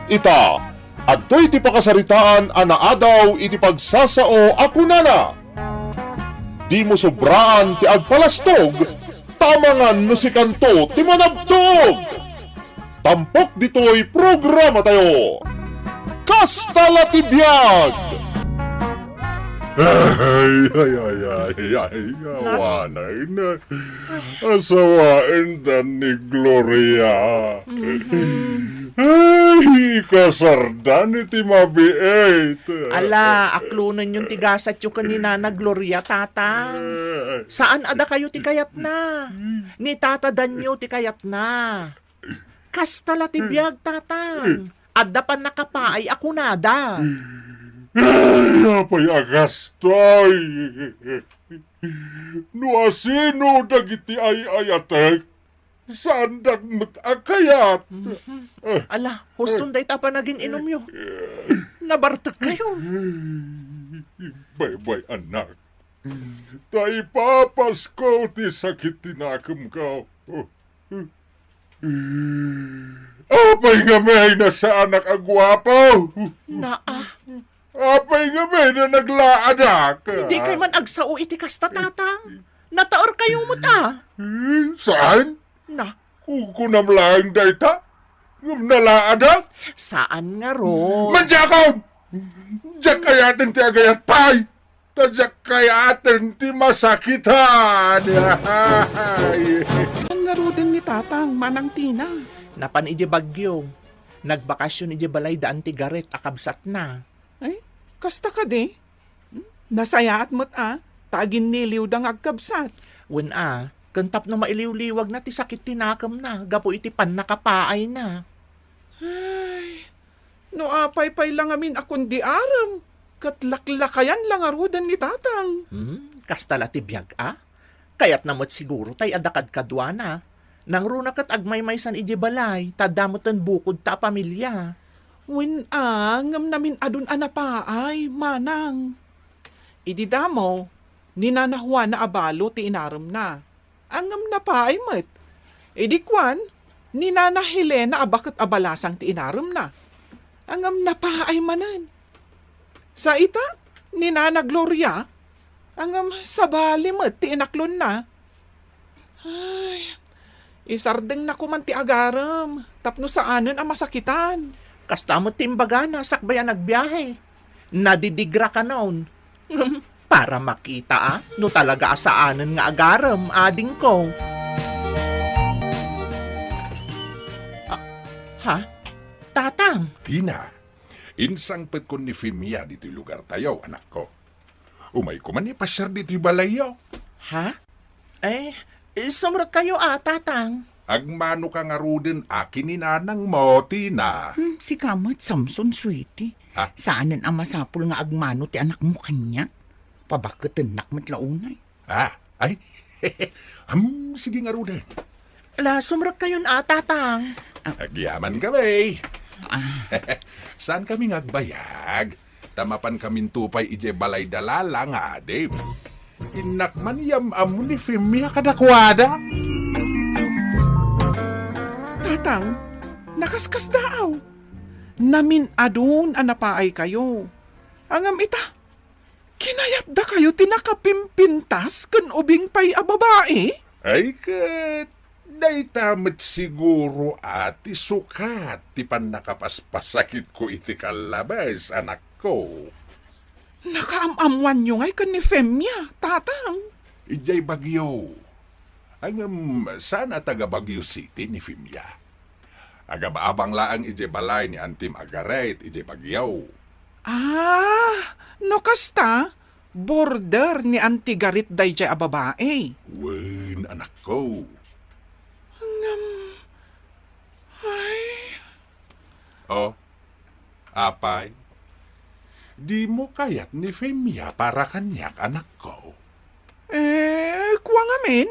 ita. Adtoy iti pakasaritaan anaadaw iti pagsasao ako nana. Di mo sobraan ti agpalastog, tamangan no si kanto ti manabtog. Tampok dito'y programa tayo. Kastala ti biyag! Awanay na. Asawain dan ni Gloria. Ay, kasardan iti mabiit. Ala, aklunan yung tigasat yung kanina na Gloria, tatang. Saan ada kayo ti kayat na? Ni tata danyo ti kayat na. Kastala ti biyag, tatang. Adda pa nakapaay ako nada. Apay agastoy. No asino dagiti ay ayatek. Saan dagmat akayat? Ala, hustong day tapa naging inom yun. Nabartag kayo. Bay anak. Tay papas ko ti sakit tinakam ka. Apay nga may na sa anak agwapo. Apay nga may na naglaadak. Hindi kay man agsao iti kasta, tatang. Nataor kayo mo ta. Saan? Na, Kunam lang dayta? Nalaadak? saan nga ro? Manjakaw! Diyak kayatin ti agayat pay! Tadyak kayatin ti masakitan! Ang laro din ni Tatang, Manang Tina. Napan iti bagyo. Nagbakasyon iti balay daan ti garet akabsat na. Ay, kasta ka di. Nasayaat mo't tagin niliw dang agkabsat. Wen kantap na mailiw-liwag na ti sakit tinakam na. Gapo iti pan nakapaay na. Ay, no apay-pay lang amin akong di aram. Katlaklakayan lang arudan ni Tatang. Kastala ti biyag Kayat namot siguro tay adakad kadwa na. Nang runa kat agmaymaysan iti balay, tadamotan bukod ta pamilya. Win ngam namin adun anapaay, Manang. Idida mo, ninanahuan na abalo ti inaram na. Angam na paay mat. Kwan, ninana Helena abakit abalasang ti inaram na. Angam na paay manan. Sa ita, ninana Gloria, angam sabali mat ti inaklon na. Ay, isardeng na kuman ti agaram, tapno saanan ang masakitan. Kastamot timbaga na sakbayan nagbiyahe. Nadidigra ka noon. Para makita no talaga asaanan nga agaram, ading ko. Tatang? Tina, insangpet ko ni Fimia dito lugar tayo, anak ko. Umay ko man ipasyar dito balayo. Sumrat kayo tatang. Agmano ka nga rudin akin ni nanang mo, Tina. Si Kamot Samson, sweetie. Saanan ang masapul nga agmano ti anak mo kanya? Pabakit anak mo't launay. Ay, sige nga rudin. Sumrat kayo tatang. Agyaman kami. Saan kami ngagbayag? Tamapan kaming tupay ije balay dalala nga adib. Inakman yam amo ni Fimia kadakwada. Tatang, nakaskas daaw. Namin adun anapaay kayo. Angam ita, kinayat da kayo tinakapimpintas kan ubing pay babae? Ay kat, day tamat siguro ati sukat ti pan nakapaspasakit ko iti kalabas, anak ko. Nakaamamwan nyo ngay kan ni Femia, tatang. Ijay Bagyo. Angam sana taga Bagyo City ni Fimia. Agabaabang laang ijay balay ni Antim Agaret ijay Bagyo. No kasta, border ni Antigarit dayjay a babae. Wen, anak ko. Apay? Di mo kayat ni Femia para kanyak, anak ko. Kuwa nga men.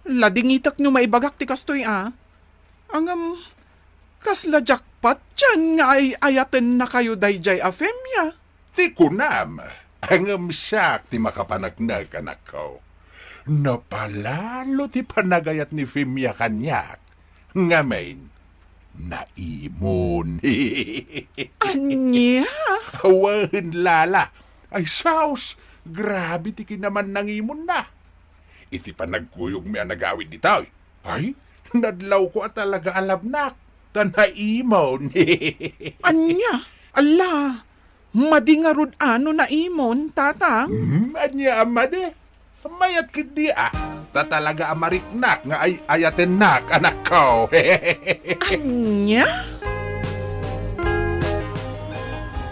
Ladingitak nyo maibagak ti kastoy Angam, kasla jackpot dyan nga ay ayaten na kayo dayjay a Femia. Ti kunam, angam siyak ti makapanagnag, anak ko. Napalalo ti panagayat ni Femia kanyak. Ngamen, naimon. Anya? Awan, lala. Ay, saus. Grabe ti kinaman nangimon na. Iti pa nagkuyog mi ang nagawid di tao. Ay, nadlaw ko at talaga alabnak. Tanaimon. Anya? Ala, madingarod ano na imon, tatang? Anya amade. Mayat kit di tatalaga amariknak nga ay ayaten nak anak ko. Anya?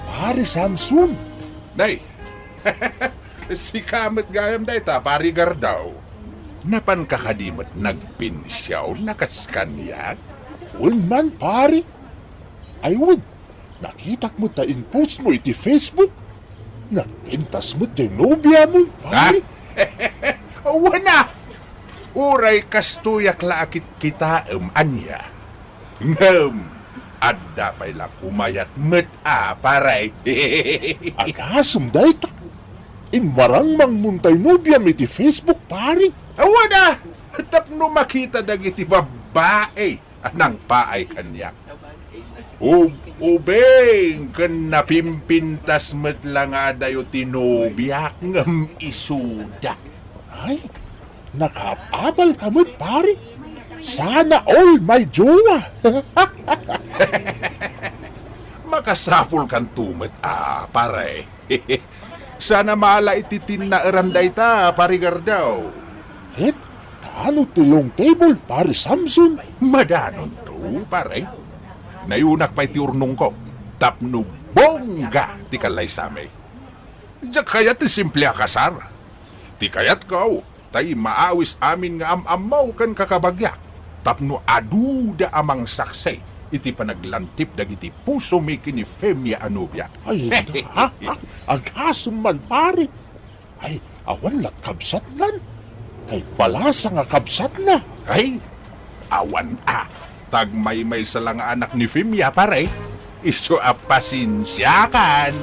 Pare Samson, Nay, si Kamet gayam day ta, parigar daw. Napan kakadimot nagpinsyaw, nakaskanyak. wen man pare. Ay wen, nakitak mo ta in post mo iti Facebook. Nagpintas mo ti nobya mo, pare. Wana! Uray kastuyak laakit kita anya. Ngam, adda pa'y la kumayat met paray. Agasum dayta. In marang mangmuntay nobya mo iti Facebook, pare. Wana! Tapno makita dagiti babae anang paay kanyak. Ubeng kan napimpintas met lang adayo tinobyak ngam isuda. Ay, nakapabal ka mo't pare. Sana all my jowa. Makasapul kan tumet pare. Sana mala ititin na eranday ta parigar daw. Et, kaano tilong table, pare Samson? Madanon to pare. Nayunak pa iti urnong ko. Tapno bongga ti kalay same. Diyak kaya ti simple akasar. Ti kayat ko, tay maawis amin nga amamaw kan kakabagyak. Tapno aduda amang saksay. Iti panaglantip dagiti puso mi kini Femia Anubia. Ay, agasum man, pare. Ay, awan lat kabsat nan. Kay balasa nga kabsat na. Ay, awan tagmay-may sa lang anak ni Femia pare. Iso apasinsyakan.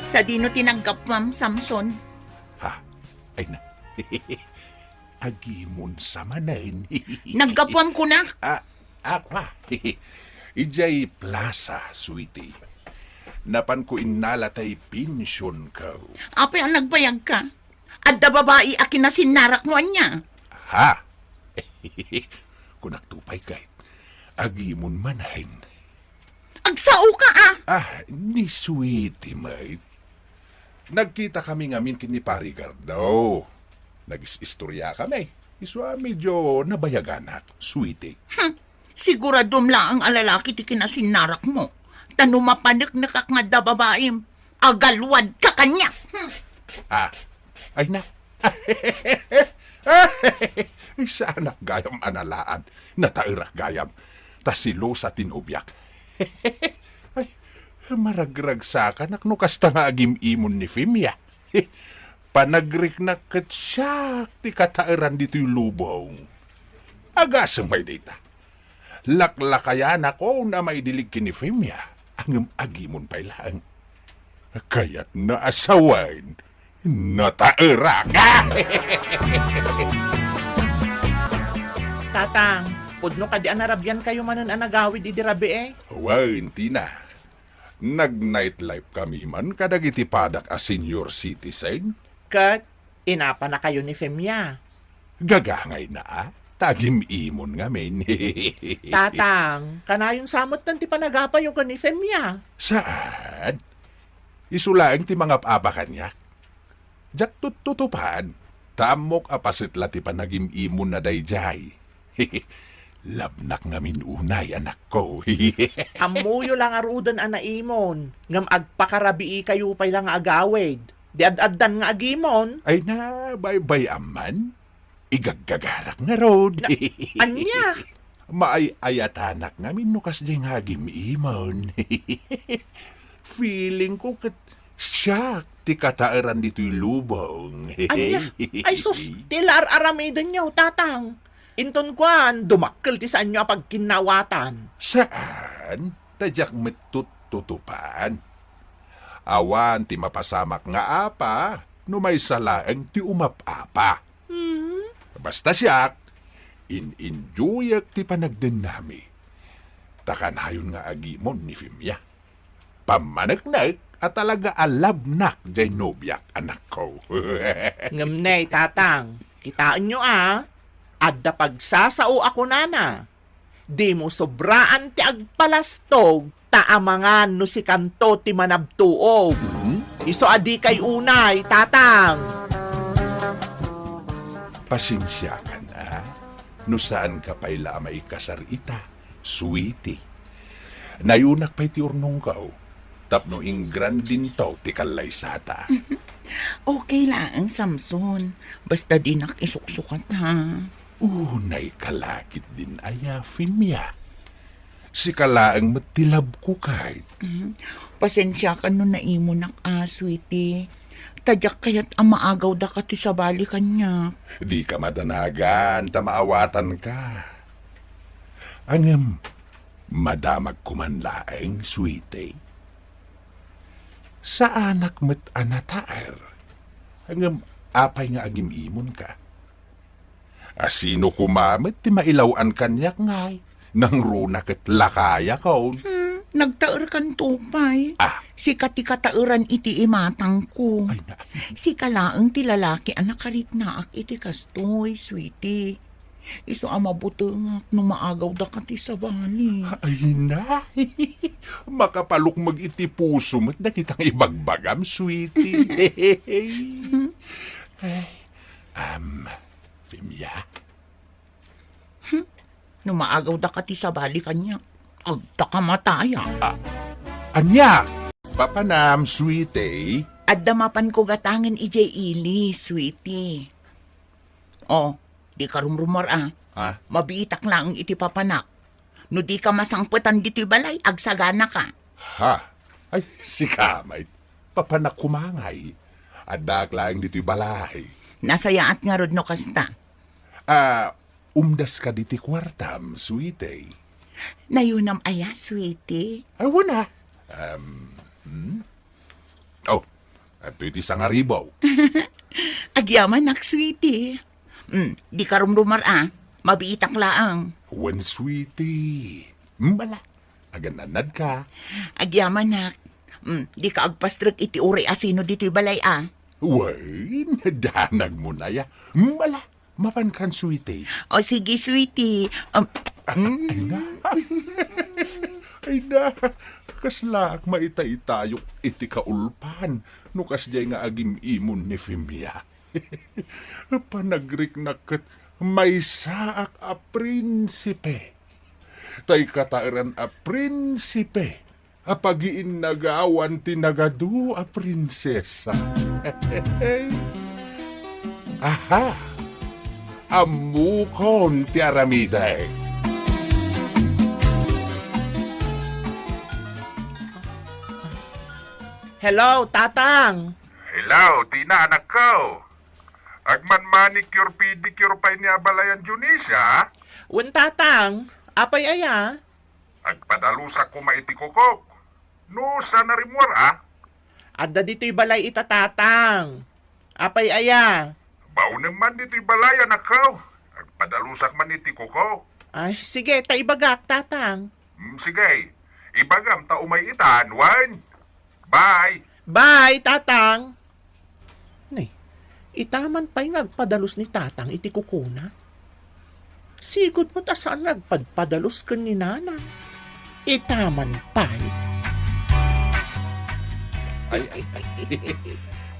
Sa dino tinanggap, Ma'am Samson? Ha? Ay na. Agimon sa manayin. Naggapwam ko na. Akwa. Ijay plaza, sweetie. Napan ko inalatay pensyon ka. Apay ang nagbayag ka. At da babae akin na sinarak mo niya. Ha? Kunak tupay kahit. Agimon manayin. Agsao ka Ni sweetie, mate. Nagkita kami ngamin kini Parigar daw. Nag-istorya kami. Iswa medyo nabayaganak, sweetie. Siguradom lang ang alalaki ti kinasinarak mo. Tano mapanik na kak nga da babae. Agalwad ka kanya. Ay na. Sa anak gayam analaan. Natairak gayam. Tasilo sa tinubyak. Ay, maragrag sa kanak no kasta nga agim imon ni Femia. Panagrik na katsyak ti katairan dito'y lubong. Agasang may data. Laklakayan ako na may dilig kini Femia. Ang agimon pa'y lang. Kaya't naasawan. Natairak. Tatang, pudno ka di anarabyan kayo manan anagawid idirabi eh. Hindi na. Nag-nightlife kami man kadagiti padak a senior citizen. Kat, inapa na kayo ni Femia. Gagangay na tagim imon nga men. Tatang, kanayon samot nan ti panagapa yung ni Femia. Saan? Isulaeng ti mga paaba kanya. Jak tutupan. Tamok apasit lati panagim imon na dayjay. Labnak ngamin unay, anak ko. Amuyo lang arudan anaimon. Ngam agpakarabii kayo pa'y lang agawid. Di ad-addan nga agimon. Ay na, bye-bye aman. Igaggagarak nga road. Anya? Maay-ayatanak ngamin no kas ding hagim imon. Feeling ko kat siyak ti katairan dito'y lubong. Anya? Ay sus, tilar aramidan niyo, tatang. Inton kwan, dumakkel ti saan nyo apag kinawatan. Saan? Tadyak metut-tutupan. Awan ti mapasamak nga apa, no may salaeng ti umapapa. Basta siyak, In-enjoyak ti panagdinami. Takanayon nga agimon ni Fimya. Pamanagnak at talaga alabnak jay nobyak anak ko. Ngamnay, tatang. Kitaan nyo Adda pagsasao ako nana. Di mo sobraan ti agpalastog taamangan no si kanto ti manabtuog. Iso adi kay unay, tatang. Pasensya ka na. No saan ka pa'y lamay kasarita, sweetie. Nayunak pa'y ti urnong kau. Tapno ingran din to ti kalaysata. Okay lang, Samson. Basta di nakisuksukat ha. Unay kalakit din aya, Fimya. Si kalaang matilab ko kahit. Pasensya ka no na imo sweetie. Tadyak kaya't ang maagaw da ka ti sabali kanya. Di ka madanagan, tamaawatan ka. Angem, madamag kumanlaeng, sweetie. Sa anak met anataer. Angem, apay nga agim imon ka. Asino kumamit ti mailawan kanyak ngay. Nang runak at lakaya kaon. Nagtaer kan tupay. Si kati-katauran iti imatang ko. Ay na. Si kalaang ti lalaki anak karit naak iti kastoy, sweetie. Iso amabutengak no maagaw da ka ti sabali. Ay na. Makapalok mag-iti puso mo't nakitang ibagbagam, sweetie. Fimya. No maagaw da ka ti sabali kanya. Agta ka mataya. Anya, papanam, sweetie. Adda mapan ko gatangan ijay ili, sweetie. Oh, di ka rumrumor Ha? Mabiitak lang iti papanak. No di ka masangputan dito'y balay, agsagana ka. Ha? Ay, si kamay. Papanak kumangay. Adak lang dito'y balay. Nasayaat nga rod no kasta. Umdas ka diti kwartam, sweetie. Nayunam aya, sweetie. Ay, wala. Oh, at iti sangaribaw. Agyaman nak, sweetie. Di ka rumrumar mabiitak laang. Wan, sweetie. Bala. Agananad ka. Agyaman nak. Di ka agpastrek iti uri asino dito'y balay Way, nadanag mo na ya. Bala. Mapan kan, sweetie. O sige, sweetie. Ay na. Ay na. Kaslaak maita-itayok iti kaulpan. Nukas jay nga agim imon ni Fimya. Panagrik nakat may saak a prinsipe. Tay katairan a prinsipe. Apagiin nagawan tinagadu a prinsesa. Aha! Amukon ti aramiday. Hello, tatang. Hello, Tina, anak ko. Agman manicure pedicure pa niya balayan Junisha. Wen tatang, apay aya? Agpadalusak ko maiti kokok. No, sa narimwar Adda dito'y balay ita tatang. Apay aya? Bao naman dito'y balay, anak ko. Agpadalusak man iti kokok. Ay, sige, taibagak, tatang. Sige, ibagam ta umay itan, wan. Bye. Bye, tatang. Nay, itaman pa'y nagpadalos ni tatang iti kukuna. Sigod mo ta saan nagpadpadalos ka ni nana. Itaman pa'y. Ay.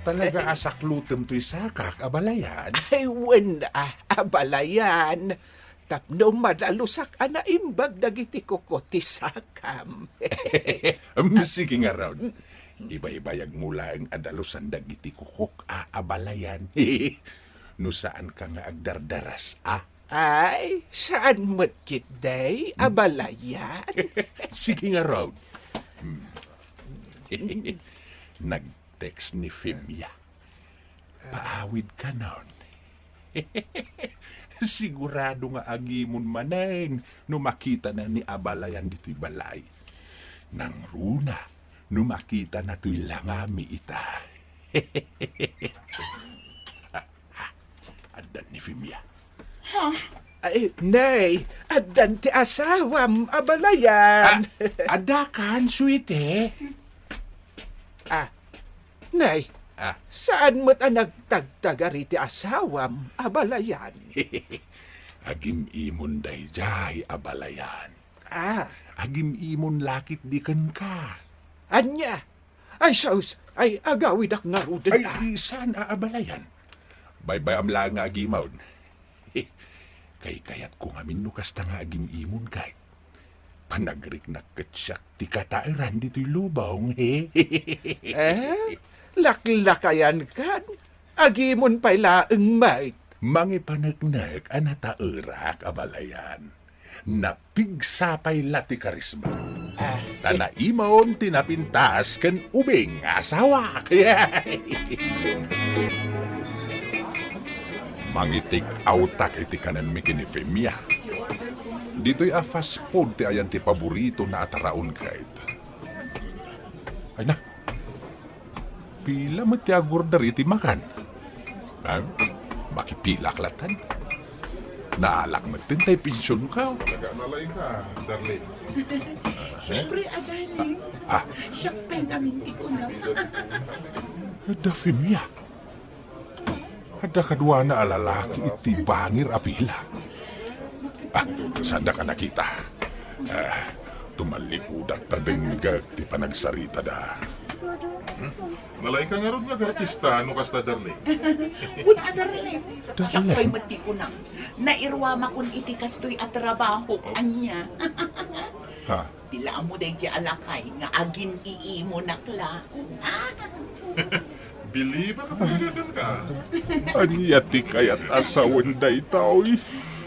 Talaga asaklutem to'y sakak, abalayan. Ay, wala, abalayan. Tapno madalusak imbag dagiti kokoti sakam. Sige nga raw. Iba-ibayag mula ang adalusan dagiti kukok abalayan. No saan ka nga agdardaras Ay, saan mo't day, abalayan? Sige nga raw. Nag-text ni Fimya. Paawid ka nun. Sigurado nga agimon maneng no makita na ni abalayan dito'y balay. Nang runa, no makita na to'y langami ita. Adan ni Fimya. Ay, nay, adan ti asawam abalayan. Ada kan, sweetie? Nay, Ah. saan mo't nagtagtagari ti asawam abalayan? Agim imon day jay abalayan. Ah, Agim imon lakit di kan ka. anya? Ay, saus, ay agawid ak nga ruden. Ay, saan aabalayan? Bye-bye am lang nga agimaw. Kay kayat ko nga minukas ta nga agim imon kay. Panagrik na katsyak ti katairan dito'y lubong. Laklakayan kan? Agimon pa'y laeng mait. Mange panagnak anatairak abalayan. Napigsapay lati karisma. Tana imon tinapintas ken ubing asawa. Mangitik autak iti kanan mi kini Femia. Dito'y a fast food ti ayan ti paborito na ataraon kahit. Ay na. Pila mo ti agordari ti makan. Ha? Makipilak latan. Naalak mo tin tay pensyon ka. Naganalay ka, darling. Siyempre, adali. Siyak pentaminti ko na. Ada Femia. Ada kadua na alalaki iti bangir apila. Sanda ka nakita. Tumalikudak tadengga ti panagsarita da. Nalay ka nga ron nga artista, ano kasta, darling? Kung adali. Siyak pa'y mati ko na. Nairwama kun iti kastoy at trabaho kanya. Ha? Tila mo day di alakay nga agin iimo nakla. Believe ka pagkagagan ka. Anya ti kayat asawan da itaw.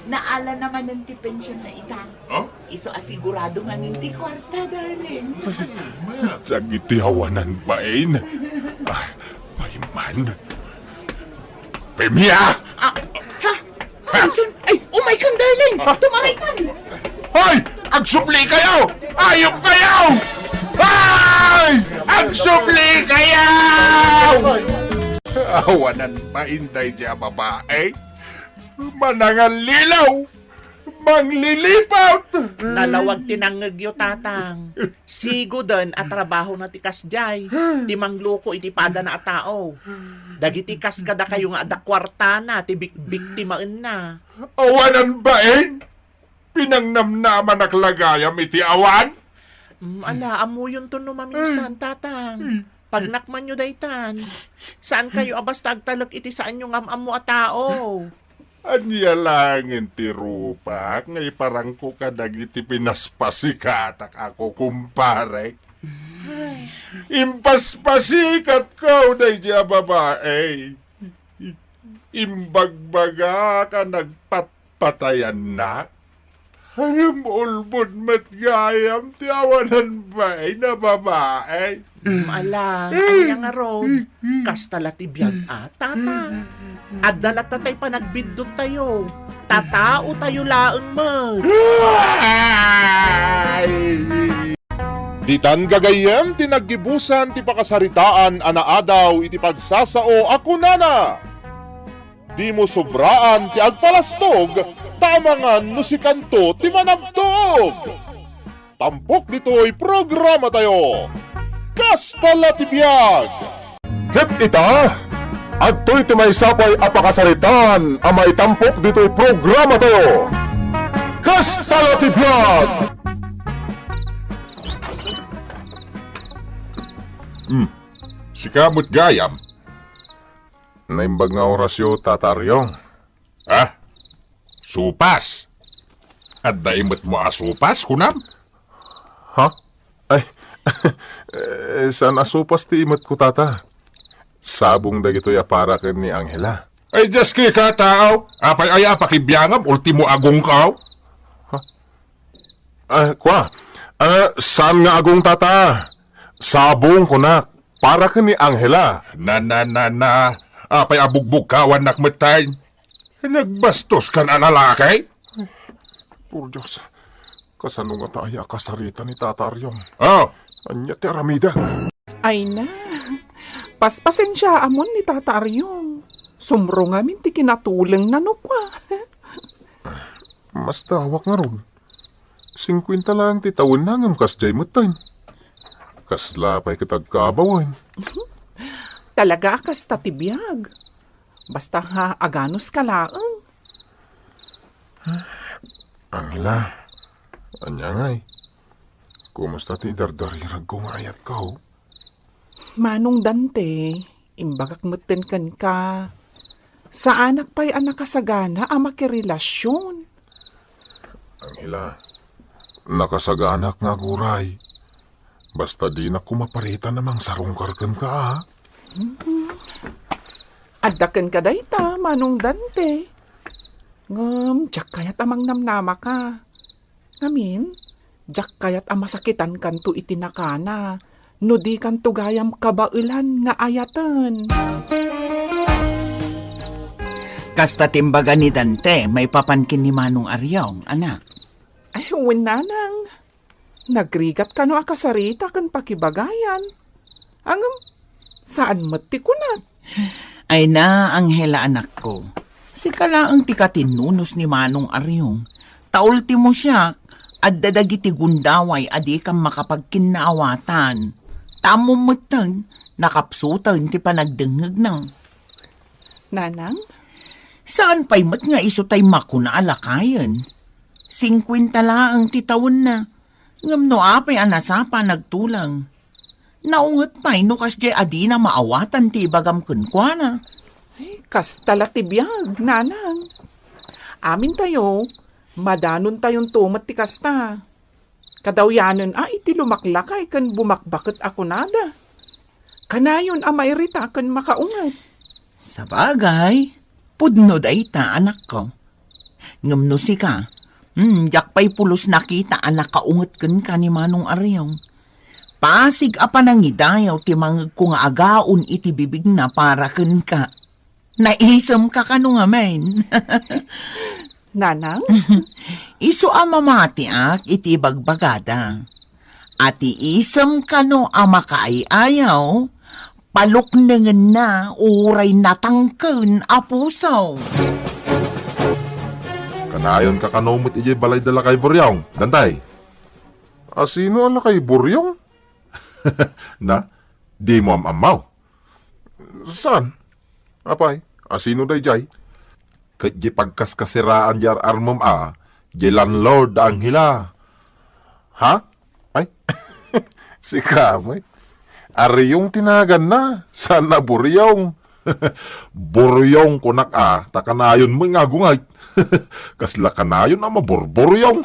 Naala naman ng ti pensyon na ita. Oh? Iso asigurado nga ng ti kwarta, darling. Mayat. Sagiti hawanan bain. Paiman. Femia! Samson! Ay, oh my God, darling! Tumaray ka! Hoy! Agsubli kayo! Ayop kayo! Ay! Agsubli kayo! Awanan pa inday siya babae. Manangan lilaw! Manglilipot! Nalawag tinangagyo tatang. Sigo den at trabaho na tikas jay. Timangluko iti pada na atao. Dagiti kas kada kayo nga ada kwarta na, tibik-bik timaan na. Awanan ba Pinangnamnaman naklagayam iti awan? Ala, amo yun to no maminsan tatang. Pag nakman nyo daytan, saan kayo abas tagtalak iti saan yung amamo a tao? Anya langin ti rupak, ngay parang ko kadag iti pinaspasikatak ako kumpare. Impaspasikat ko, day diya babae. Imbagbaga ka nagpatpatayan na. Hayam ulbod matgayam ti awanan ba na babae. Ala, anya nga ron, kastala ti biyag tatang. At dalatatay pa nagbidot tayo. Tatao tayo laeng mo. Ditan gagayem tinaggibusan ti pakasaritaan anaadaw iti pagsasao ako nana. Di mo sobraan ti agpalastog tamangan no si kanto ti manabtog. Tampok dito'y programa tayo. Kastala ti biyag. Ket ita, adto'y ti may sapay apakasaritaan ang maitampok dito'y programa tayo. Kastala ti biyag. Si Kamot Gayam. Naimbag nga orasyo tataryong. Supas. At daimot mo asupas, kunam? Ha? Ay, saan asupas ti imot ko tata? Sabong dagito'y para ken ni Angela. Ay, just kay kataaw. Apay ay apakibiyangam, ultimo agong kaw. Saan nga agong tata? Sabong kunak, para ken ni Angela. Na. Apay abugbog kawan nakmetay. Nagbastos ka na lalaki? Por Diyos, kasano nga tayo kasarita ni Tataryong? Oh, Anya ti aramida. Ay na, paspasensya amon ni Tataryong. Sumro nga min ti kinatulang nanukwa. mas dawak nga ron. 50 lang ti tawon na ngam kas jay matayin. Kasla pa'y kitagkabawan. Talaga kas tatibiyag. Basta nga aganos ka laang. Angela, anya ngay. Kumusta ti dardarirag ko nga ayat ko? Manong Dante, imbagak meten kan ka. Sa anak pa'y anak kasagana ang makirelasyon. Angela, nakasaganak nga guray. Basta di na kumaparita namang sarungkarkan ka, ha? Addaken ka dayta, Manong Dante. Ngam, jak kayat amang namnama ka. Ngamin, jak kayat ang masakitan kanto itinakana. No di kanto gayam kabailan nga ayatan. Kasta timbaga ni Dante, may papankin ni Manong Aryong, anak. Ay, winanang. Nagrigat ka no akasarita kan pakibagayan. Angam, saan mati ko na? Ay na, Anghela anak ko. Si kalaang tikatinunos ni Manong Aryong. Taulti mo siya, at dadagiti gundaway adi kang makapagkinaawatan. Tamong matang, nakapsutan ti panagdengeg ng. Nanang? Saan pa'y mat nga iso tay makuna alakayan? 50 laang titawon na. Ngam no apay anasapa nagtulang. Naungat pa'y no kasjay adi na maawatan ti ibagam kunkwana. Ay, kastalatibiyag, nanang. Amin tayo, madanon tayong tumat ti kasta. Kadawyanan, iti lumaklakay kan bumakbakit ako nada. Kanayon mairita kan makaungat. Sa bagay, pudno dayta anak ko. Ngam no si ka, jak pa'y pulos nakita anak kaungat kan ni Manong Aryong. Pasig apa nang idayaw ti mga kung agaon iti bibig na para kan ka. Naisam ka kano nga men. Nanang? Iso amamati iti bagbagada. Ati isam kano ama kaayaw, paluknengen na uray natangken a pusaw. Kanayon ka kanomot ijay balay dala kay Buryong, Dantay. Asino ala kay Buryong? Na, di mo amaw. Saan? Apay, asino day jay? Kat di pagkaskasiraan jar armom di landlord ang hila. Ha? Ay, si Kamay. Ari yung tinagan na, sana Buryong. Buryong kunak takanayon mo nga gungay. Kasla kanayon maburburyong.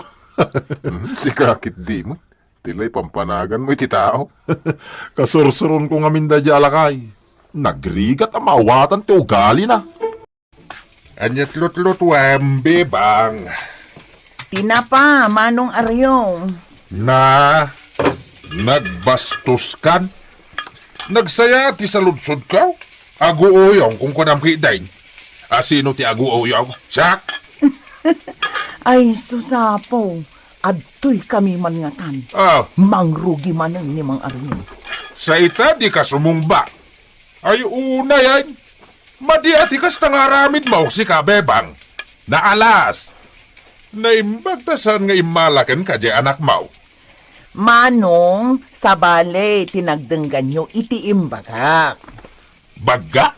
Si kakit di mo. Tilay pampanagan mo iti tao. Kasursuron ko nga minda di alakay. Nagrigat ang maawatan ti ugali na. Anyat lut-lut wembe bang. Tinapa, Manong Aryong. Na, nagbastos kan. Nagsaya ti saludsod ka. Aguoyong kung kunam kidain. Asino ti aguoyong? Sak! Ay, susapo. Adtoy kami man nga tan. Mangrugi manang ni Mang Aryong. Sa ita di ka sumumba. Ay una yan. Madiati kas tangaramid mo si kabebang. Naalas. Naimbagtasan nga imalakan ka di anak mo. Manong, sa bale, tinagdenggan nyo iti imbagak. Baga?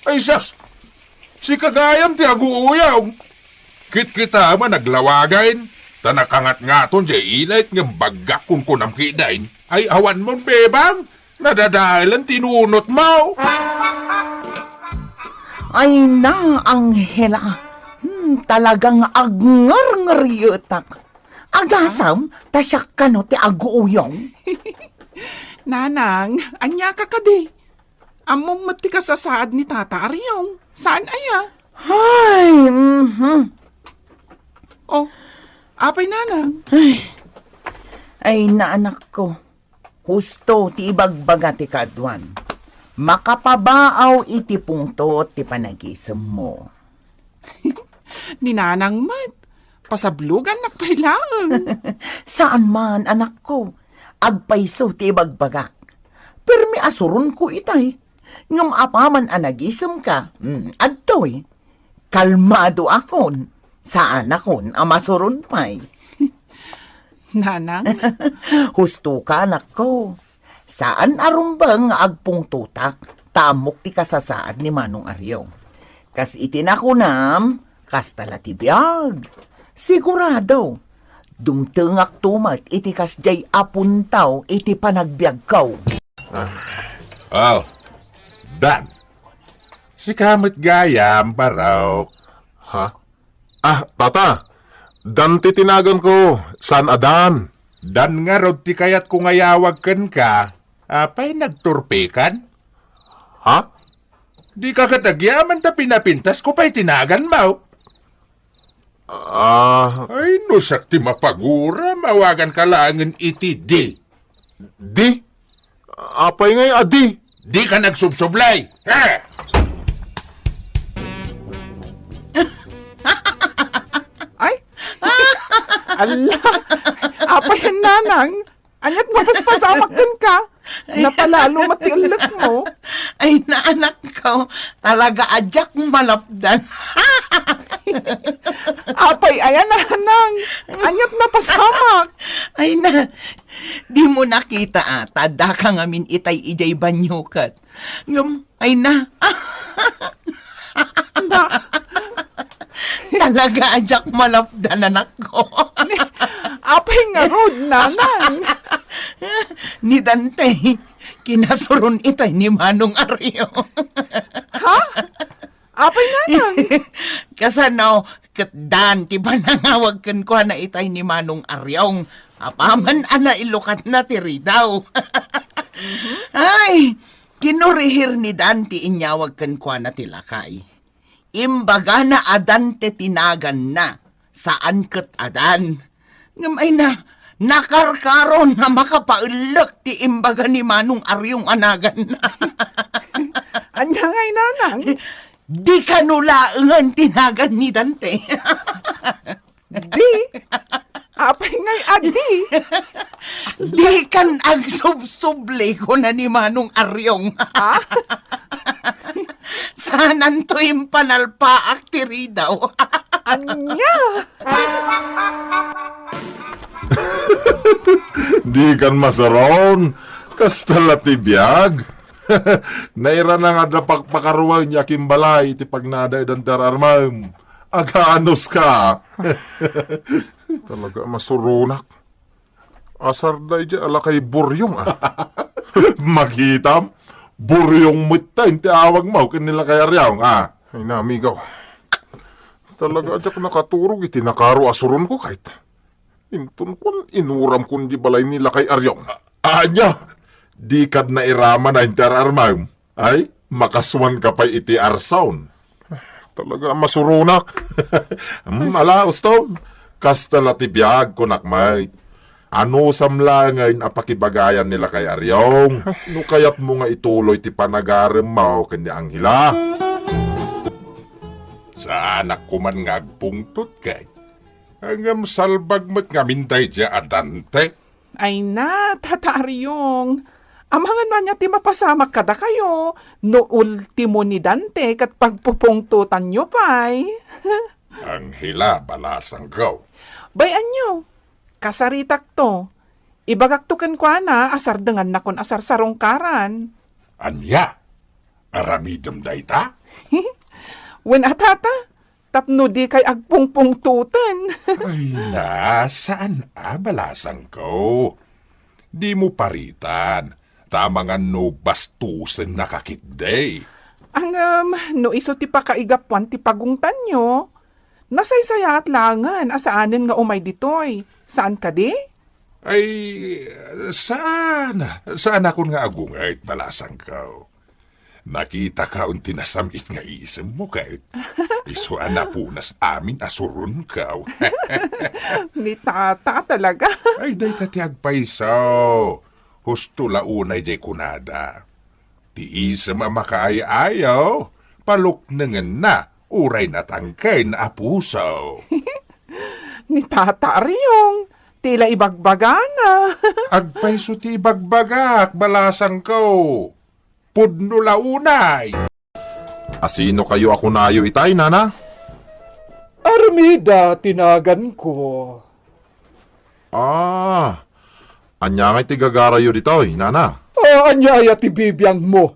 Ay sas, si kagayam ti aguuyaw. Kit-kita man naglawagain, tanakangat-ngaton di ilait ng baga kung kunam kidain, ay awan mong bebang, nadadahilan tinunot mo. Ay na, Anghela, talagang agnger-ngeryotak. Agasam, tasyak ka no ti aguuyong. Nanang, anya ka kadi. Among mati ka sa saad ni Tata Aryong. Saan aya? Ay, Oh, apay nanang. Ay na anak ko. Husto ti ibagbaga ti kadwan. Makapabaaw iti pungto ti panagisem mo. Ni nanang mat. Pasablugan na pailang. Saan man, anak ko? Agpaiso ti ibagbaga. Permi asurun ko itay. Ngam apaman anagisem ka. Adtoy. Kalmado akon. Saan akon amasurun pa'y? Nanang? Husto ka, anak ko. Saan arumbang nga agpong tutak, tamok ti kasasaad ni Manong Aryong. Kas itinakunam, kas talatibiyag. Sigurado, dumtengak tumat iti kas jay apuntaw iti panagbiag kaw. Oh, Dan. Si kamot gayam, paraw. Ha? Tata. Dan titinagan ko. San adan? Dan nga rod ti kayat kung ayawag ka, apay nagturpikan? Ha? Di ka katagyaman ta pinapintas ko pa'y tinagan mo. Ay, nusak ti mapagura, mawagan ka langan iti di. Di? Apay ngay adi? Di ka nagsubsublay, ha? Ay! Ala! Apay yan, Nanang. Anyat mapaspasamak dun ka. Napalalo matiulak mo. Ay, naanak ko, talaga adyak malapdan. Apay, ayan, Nanang. Anyat napasamak. Ay na, di mo nakita tada ka ngamin itay ijay banyukat. Ay na, talaga adyak malapdan anak ko. Apay nga rod, Nanang. Ni Dante, kinasuron itay ni Manong Aryo. Ha? Apay, Nanang. Kasano, katdan, ti ba nangawag kan ko na itay ni Manong Aryong. Apaman ana ilukat na tiri daw. Ay, kinurihir ni Dante inyawag kan ko na tilakay. Imbaga na adante tinagan na, saan kat adan. Ngamay na, nakarkaron na makapaulak ti imbaga ni Manong Aryong anagan na. Anya ngay, Nanang. Di ka nulaangan tinagan ni Dante. Di? Apay ngay, adi. Di kan agsubsuble ko na ni Manong Aryong. Ha? Sanan to yung panalpaak tiri daw. Anya? Di kan masaron. Kastala tibiyag. Naira na nga napagpakaruan niya kimbalay ti pagnada dan terarmam. Agaanos ka. Talaga masurunak. Asar da ija ala kay buryong Makitam. Buryong mutain ti awag mo kanila kay Aryong Ay na amigaw. Talaga ajak nakaturog iti nakaro asurun ko kahit. Intun kun inuram kun di balay nila kay Aryong. Anya! Di kad na irama na interarmam. Ay, makaswan ka pa iti arsawn. Talaga masurunak. Ala, uston. Kasta natibiyag ko nakmay. Ano samlangayn apakibagayan nila kay Aryong? No kayat mo nga ituloy ti panagaram mo kanya ang hila. Sa anak ko man nga agpungtot kay. Hanggang salbag mo't nga mintay dya adante. Ay na, tataryong. Amangan man niya ti mapasamak kada kayo. No ultimo ni Dante kat pagpupungtutan nyo pa'y. Ang hila balasang gaw. Bayan nyo, kasaritak to. Ibagaktukan ko na asar dengan nakon asar sarongkaran. Anya? Aramidam dayta? Wen atata, tapno di kay agpungpungtutan. Ay na, saan balasang ko? Di mo paritan. Tama nga no bastusen nakakitday. Ang no iso ti pakaigapuan ti pagungtan nyo. Nasaysaya at langan asaanan nga umay ditoy. Saan ka di? Ay, saan? Saan ako nga agungay balasang ko? Nakita ka unti nasamit nga isem mo kahit iso anapunas amin asurun ka. Ni tata talaga. Ay, day tatiagpaisaw. Husto launay day kunada. Ti isem makaayaw, paluknangan na, uray na tangkay na apusaw. Ni tata Aryong, tila ibagbagana. Agpaiso ti bagbagak, balasang ko. Pudno launay. Asino kayo ako nayo itay, nana? Armida, tinagan ko. Anya nga'y tigagarayo ditoy, nana. Anyaya ti bibiyang mo.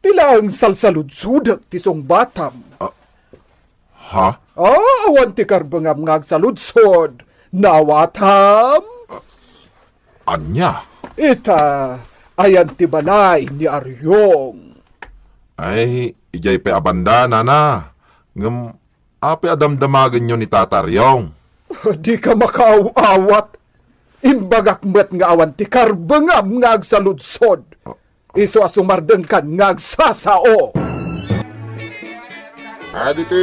Tila ang salsaludsudak ti song batam. Ha? Awan ti karbangam ngagsaludsod. Nawatam. Anya? Ita, ayan ti balay ni Aryong. Ay, ijay pe abanda, nana. Ngam, ape adamdamagan nyo ni Tataryong. Di ka makaaw-awat. Imbagak met nga awan ti karbangam ngagsaludsod. Iso asumardeng kan ngagsasao. Dito.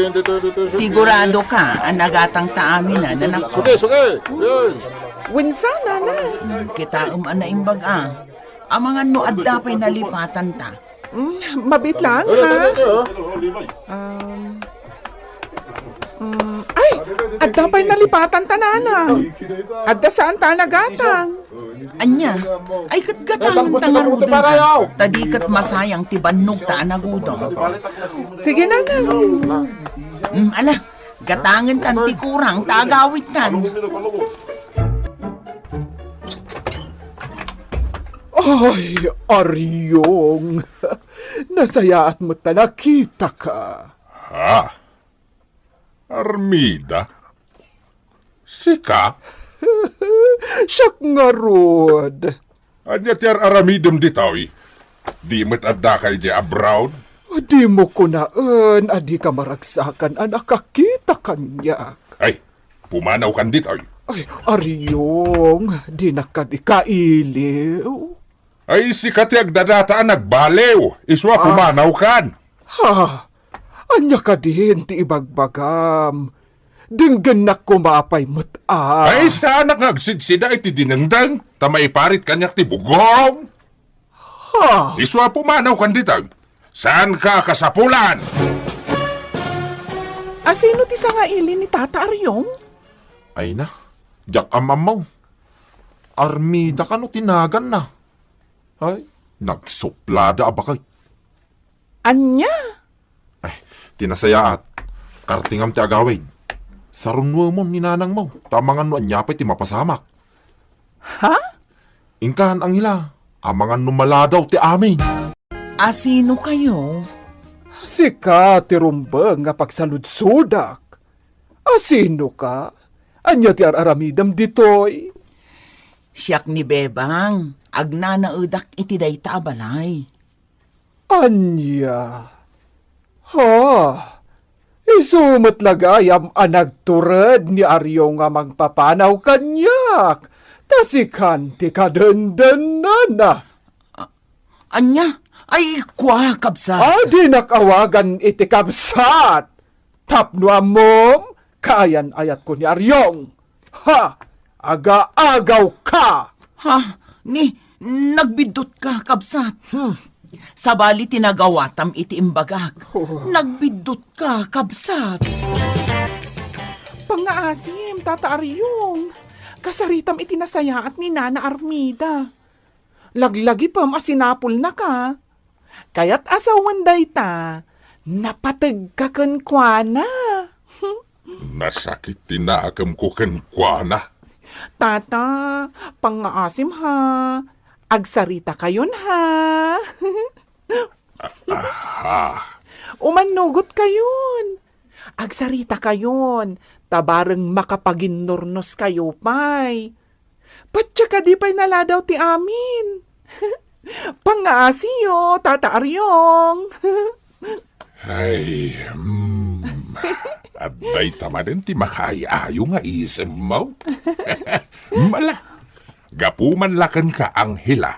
Sigurado ka, ang nagatang taamin na nanak ko. Suge. Winsana na. Kita na imbag Ang mga noad dapay nalipatan ta. Mabit lang, ha? Ay! Adda pa'y nalipatan tanana. Adda saan ta nagatang? Anya, ay katgatangan tangarudon ka. Tadikat masayang tibannog ta nagudong. Sige na nang. Ala, gatangan tan ti kurang tagawit tan. Ay, Aryong. Nasayaat mo ta nakita ka. Ha? Armida? Sika? Siyak nga rod. Anya ti aramidem ditoy? Di met adda kay di abroad? Di mo kunaan, adi ka maragsakan ang nakakita kanyak. Ay, pumanaw kan ditoy. Ay, Aryong, di na ka di kailiw. Ay, si kati agdadataan nagbalew. Iswa pumanaw kan. Ha, anya ka din ti ibagbagam. Dinggan na kumapay muta. Ay, sa anak ngagsidsida iti dinengdeng. Tamay parit kanyak ti bugong. Ha, Iswa pumanaw kan ditoy. Saan ka kasapulan? sino ti sangaili ni Tata Aryong? Ay na, jak amamaw. Armida ka no tinagan na. Ay, nagsuplada abakay. Anya? Ay, tinasayaat. Kartingam ti agawid. Sarunwa mo ni nanang mo. Tamangan no anyapay ti mapasamak. Ha? Ingkahan ang hila. Amangan numaladaw ti amin. Sino kayo? Sika ti rumbang nga pagsaludsudak. Sino ka? Anya ti araramidam ditoy? Siyak ni Bebang. Agnanaudak iti dayta abalay. Anya? Ha? Isumat lagayam anagturad ni Aryong nga mangpapanaw kanyak. Tasikan ti kadandanan na. Anya? Ay, kwa kabsa. Adi nakawagan iti kabsat. Tapno amom, kayan ayat ko ni Aryong. Ha! Aga-agaw ka! Ha? Nagbidot ka, kabsat. Sabali tinagawatam iti imbagak. Nagbidot ka, kabsat. Pangaasim, Tata Aryong. Kasaritam iti nasayaat ni Nana Armida. Laglagi pam asinapol na ka. Kaya't asawan day ta, napatag ka kenkwana. Nasakit tinaagam ko kenkwana. Tata, pangaasim ha. Agsarita kayon ha. Umanugot kayon. Agsarita kayon. Tabareng makapaginnornos kayo pay. Patya ka di pa'y naladaw ti amin. Pangaasiyo, Tata Aryong. Ay, abay tama rin ti makaayayo nga isem mo. Mala, gapuman lakan ka ang hila.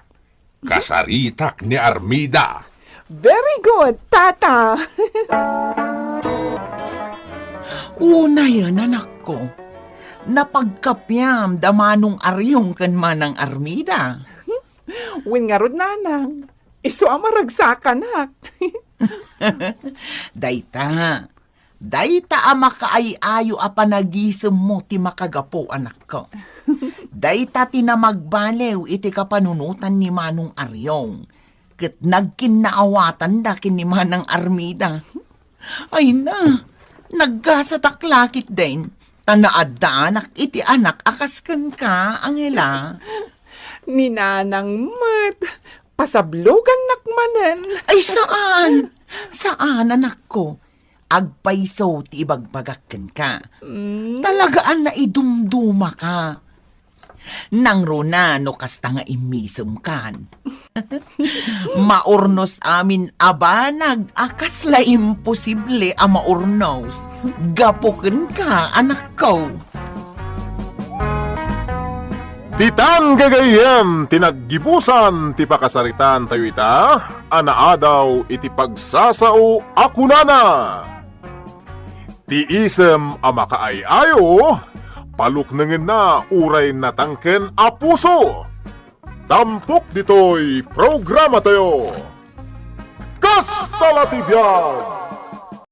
Kasaritak ni Armida. Very good, Tata. Una yan, anak ko. Napagkapyam damanong Aryong kan manang Armida. Win nga rod nanang. Iso ang maragsakan hak. Dayta ama kaay-ayo a panagisem mo ti makagapo, anak ko. Dayta tinamagbalew iti kapanunutan ni manong Aryong. Ket nagkinnaawatan da kin ni manang Armida. Ay na, Naggasataklakit din. Tanaad da anak iti anak akaskan ka, Angela. Ni Nanang Mat, pasablogan nakmanen. Ay, saan? Saan, anak ko? Agpaiso ti ibagbagakken ka. Talagaan na idumduma ka. Nang runa no kasta nga imisum kan. Maurnos amin abanag akas la imposible a maurnos. Gapuken ka, anak ko. Titang gagayem, tinaggibusan, ti pakasaritan tayo ita, anaadaw iti pagsasao akunana. Ti isem a makaayayo, paluknengin na uray natangken a puso. Tampok dito'y programa tayo. Kastalatibyag!